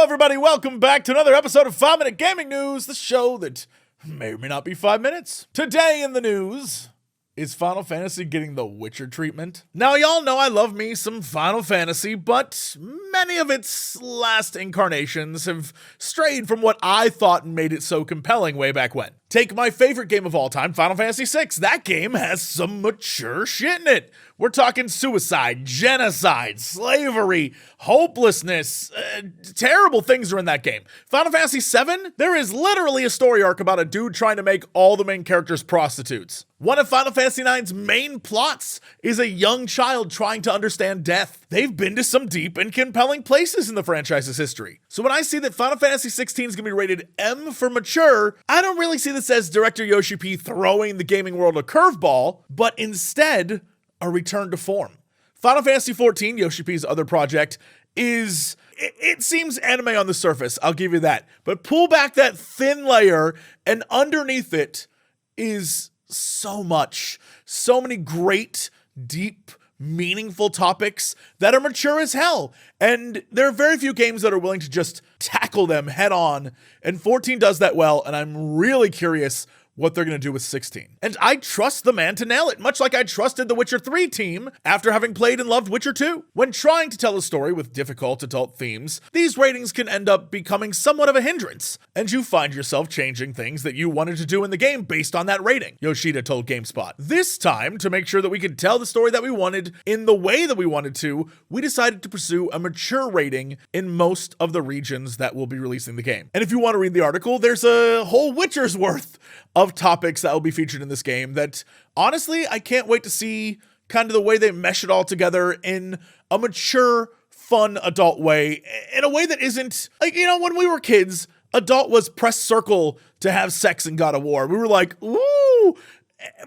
everybody, welcome back to another episode of 5 Minute Gaming News, the show that may or may not be 5 minutes. Today in the news, is Final Fantasy getting the Witcher treatment? Now, y'all know I love me some Final Fantasy, but many of its last incarnations have strayed from what I thought made it so compelling way back when. Take my favorite game of all time, Final Fantasy VI. That game has some mature shit in it. We're talking suicide, genocide, slavery, hopelessness. Terrible things are in that game. Final Fantasy VII, there is literally a story arc about a dude trying to make all the main characters prostitutes. One of Final Fantasy IX's main plots is a young child trying to understand death. They've been to some deep and compelling places in the franchise's history. So when I see that Final Fantasy XVI is going to be rated M for mature, I don't really see this as director Yoshi P throwing the gaming world a curveball, but instead a return to form. Final Fantasy XIV, Yoshi P's other project, it seems anime on the surface, I'll give you that. But pull back that thin layer, and underneath it is so much. So many great, deep, meaningful topics that are mature as hell. And there are very few games that are willing to just tackle them head on. And 14 does that well, and I'm really curious what they're going to do with 16. And I trust the man to nail it, much like I trusted the Witcher 3 team after having played and loved Witcher 2. When trying to tell a story with difficult adult themes, these ratings can end up becoming somewhat of a hindrance, and you find yourself changing things that you wanted to do in the game based on that rating, Yoshida told GameSpot. This time, to make sure that we could tell the story that we wanted in the way that we wanted to, we decided to pursue a mature rating in most of the regions that will be releasing the game. And if you want to read the article, there's a whole Witcher's worth of topics that will be featured in this game that, honestly, I can't wait to see kind of the way they mesh it all together in a mature, fun adult way, in a way that isn't, like, you know, when we were kids, adult was press circle to have sex in God of War. We were like, ooh,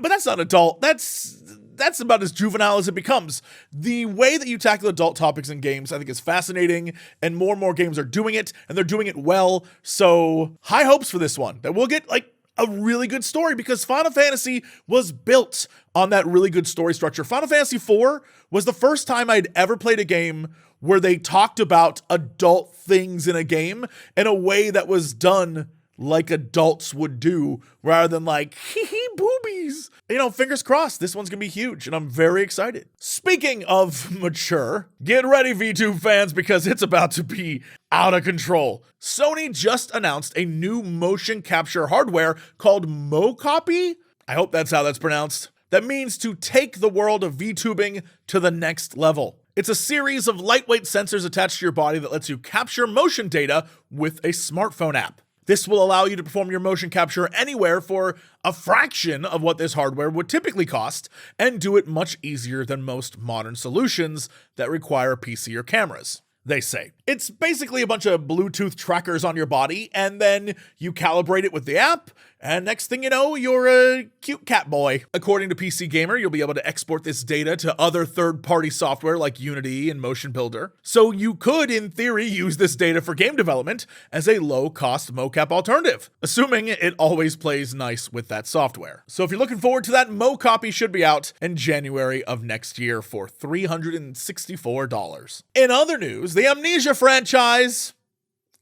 but that's not adult. That's about as juvenile as it becomes. The way that you tackle adult topics in games, I think, is fascinating, and more games are doing it, and they're doing it well. So high hopes for this one, that we'll get, like, a really good story, because Final Fantasy was built on that really good story structure. Final Fantasy IV was the first time I'd ever played a game where they talked about adult things in a game in a way that was done like adults would do, rather than like, hee boobies. You know, fingers crossed, this one's gonna be huge, and I'm very excited. Speaking of mature, get ready, Vtube fans, because it's about to be out of control. Sony just announced a new motion capture hardware called Mocopy. I hope that's how that's pronounced. That means to take the world of VTubing to the next level. It's a series of lightweight sensors attached to your body that lets you capture motion data with a smartphone app. This will allow you to perform your motion capture anywhere for a fraction of what this hardware would typically cost, and do it much easier than most modern solutions that require a PC or cameras, they say. It's basically a bunch of Bluetooth trackers on your body, and then you calibrate it with the app, and next thing you know, you're a cute cat boy. According to PC Gamer, you'll be able to export this data to other third-party software like Unity and Motion Builder. So you could, in theory, use this data for game development as a low-cost mocap alternative, assuming it always plays nice with that software. So if you're looking forward to that, Mocopy should be out in January of next year for $364. In other news, the Amnesia franchise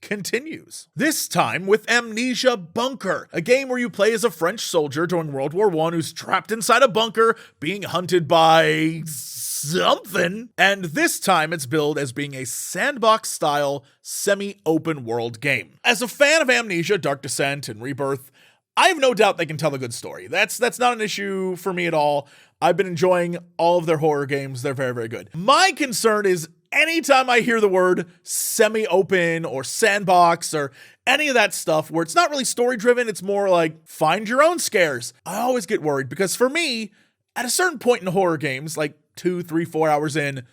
continues. This time with Amnesia Bunker, a game where you play as a French soldier during World War I who's trapped inside a bunker being hunted by something. And this time it's billed as being a sandbox-style, semi-open world game. As a fan of Amnesia, Dark Descent, and Rebirth, I have no doubt they can tell a good story. That's not an issue for me at all. I've been enjoying all of their horror games. They're very, very good. My concern is anytime I hear the word semi-open or sandbox or any of that stuff where it's not really story-driven, it's more like find your own scares, I always get worried, because for me, at a certain point in horror games, like 2, 3, 4 hours in,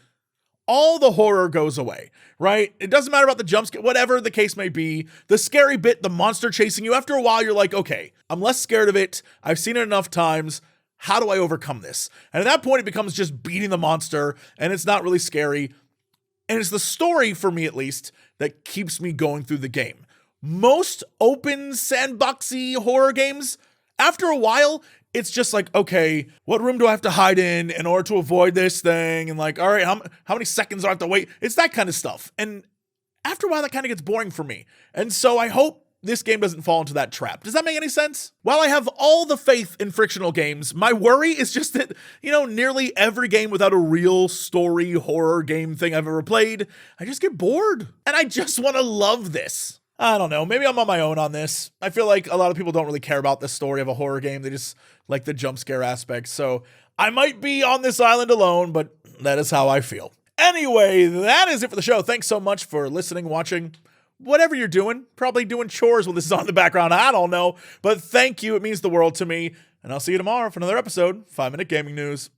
all the horror goes away, right? It doesn't matter about the jump scare, whatever the case may be. The scary bit, the monster chasing you, after a while, you're like, okay, I'm less scared of it. I've seen it enough times. How do I overcome this? And at that point, it becomes just beating the monster, and it's not really scary. And it's the story, for me at least, that keeps me going through the game. Most open sandboxy horror games, after a while, it's just like, okay, what room do I have to hide in order to avoid this thing? And like, all right, how many seconds do I have to wait? It's that kind of stuff. And after a while that kind of gets boring for me. And so I hope this game doesn't fall into that trap. Does that make any sense? While I have all the faith in frictional games, my worry is just that, nearly every game without a real story horror game thing I've ever played, I just get bored. And I just want to love this. I don't know. Maybe I'm on my own on this. I feel like a lot of people don't really care about the story of a horror game. They just like the jump scare aspect. So I might be on this island alone, but that is how I feel. Anyway, that is it for the show. Thanks so much for listening, watching, whatever you're doing. Probably doing chores while this is on in the background. I don't know. But thank you. It means the world to me. And I'll see you tomorrow for another episode, 5 Minute Gaming News.